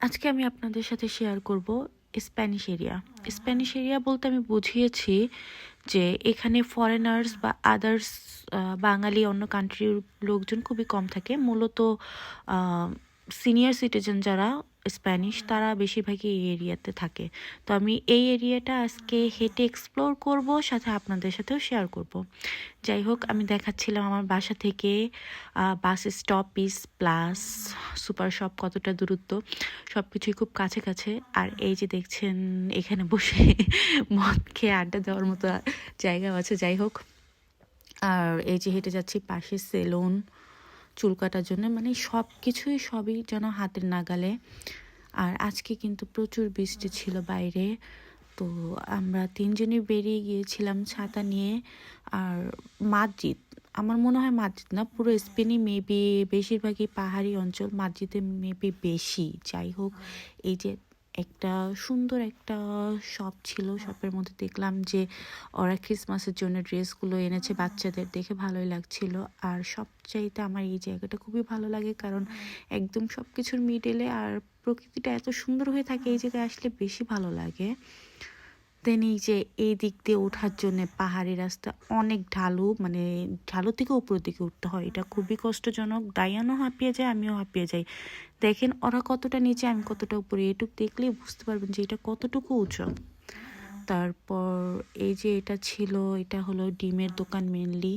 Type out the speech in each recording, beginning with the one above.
আজকে আমি আপনাদের সাথে শেয়ার করব স্প্যানিশ এরিয়া। স্প্যানিশ এরিয়া বলতে আমি বুঝিয়েছি যে এখানে ফরেনার্স বা আদার্স বাঙালি অন্য কান্ট্রির লোকজন খুবই কম থাকে। মূলত সিনিয়র সিটিজেন যারা স্প্যানিশ তারা বেশিরভাগই এই এরিয়াতে থাকে। তো আমি এই এরিয়াটা আজকে হেঁটে এক্সপ্লোর করব, সাথে আপনাদের সাথেও শেয়ার করব। যাই হোক, আমি দেখাচ্ছিলাম আমার বাসা থেকে বাস স্টপিস প্লাস সুপার শপ কতটা দূরত্ব, সব কিছুই খুব কাছে কাছে। আর এই যে দেখছেন এখানে বসে মদ খেয়ে আড্ডা দেওয়ার মতো জায়গা আছে। যাই হোক, আর এই যে হেঁটে যাচ্ছি পাশে সেলুন, চুল কাটার জন্য, মানে সব কিছুই সবই যেন হাতের নাগালে। আর আজকে কিন্তু প্রচুর বৃষ্টি ছিল বাইরে, তো আমরা তিনজনই বেরিয়ে গিয়েছিলাম ছাতা নিয়ে। আর মাদ্রিদ, আমার মনে হয় মাদ্রিদ না, পুরো স্পেনই মেবি বেশিরভাগই পাহাড়ি অঞ্চল, মাদ্রিদে মেবি বেশি। যাই হোক, এই যে একটা সুন্দর একটা শপ ছিল, শপের মধ্যে দেখলাম যে ওরা ক্রিসমাসের জন্য ড্রেসগুলো এনেছে বাচ্চাদের, দেখে ভালোই লাগছিল। আর সবচাইতে আমার এই জায়গাটা খুবই ভালো লাগে, কারণ একদম সব কিছুর মিডলে আর প্রকৃতিটা এত সুন্দর হয়ে থাকে, এই জায়গায় আসলে বেশি ভালো লাগে। দেন এই যে এই দিক দিয়ে ওঠার জন্য পাহাড়ি রাস্তা, অনেক ঢালু, মানে ঢালু থেকে উপরের দিকে উঠতে হয়, এটা খুবই কষ্টজনক। ডায়ানও হাঁপিয়ে যায়, আমিও হাঁপিয়ে যাই। দেখেন ওরা কতটা নিচে, আমি কতটা উপরে, এটুকু দেখলেই বুঝতে পারবেন যে এটা কতটুকু উঁচু। তারপর এই যে এটা ছিল, এটা হলো ডিমের দোকান মেনলি।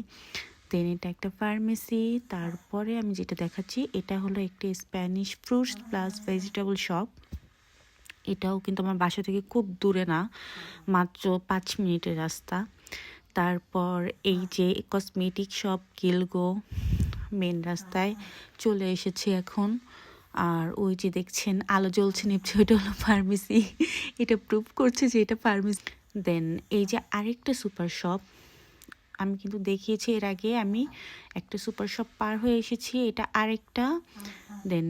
দেন এটা একটা ফার্মেসি। তারপরে আমি যেটা দেখাচ্ছি এটা হলো একটি Spanish fruits plus vegetable shop. এটাও কিন্তু আমার বাসা থেকে খুব দূরে না, মাত্র 5 মিনিটের রাস্তা। তারপর এই যে কসমেটিক শপ গিলগো, মেন রাস্তায় চলে এসেছি এখন। আর ওই যে দেখছেন আলো জ্বলছে নিচ্ছে, ওইটা হলো ফার্মেসি। এটা প্রুভ করছে যে এটা ফার্মেসি। দেন এই যে আরেকটা সুপার শপ, আমি কিন্তু দেখিয়েছি এর আগে, আমি একটা সুপার শপ পার হয়ে এসেছি, এটা আরেকটা। দেন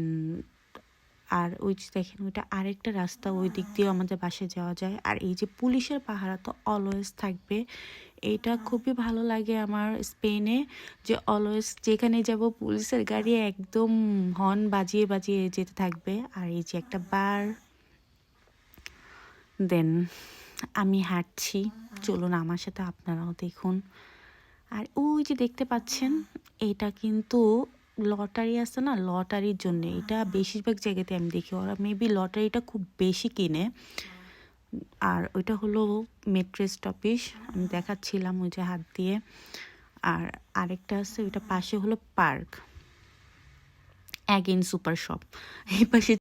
আর ওই যে দেখেন ওইটা আরেকটা রাস্তা, ওই দিক দিয়েও আমাদের বাসায় যাওয়া যায়। আর এই যে পুলিশের পাহারা তো অলওয়েজ থাকবে, এটা খুবই ভালো লাগে আমার স্পেনে, যে অলওয়েজ যেখানে যাব পুলিশের গাড়ি একদম হর্ন বাজিয়ে বাজিয়ে যেতে থাকবে। আর এই যে একটা বার। দেন আমি হাঁটছি, চলুন আমার সাথে আপনারাও দেখুন। আর ওই যে দেখতে পাচ্ছেন, এটা কিন্তু লটারি আছে না, লটারির জন্য এটা বেশিরভাগ জায়গাতে আমি দেখি, ওরা মেবি লটারিটা খুব বেশি কিনে। আর ওইটা হলো মেট্রো স্টপেজ, আমি দেখাচ্ছিলাম ওই যে হাত দিয়ে। আর আরেকটা আছে, ওইটা পাশে হলো পার্ক, অ্যাগেন সুপার শপ, এই পাশে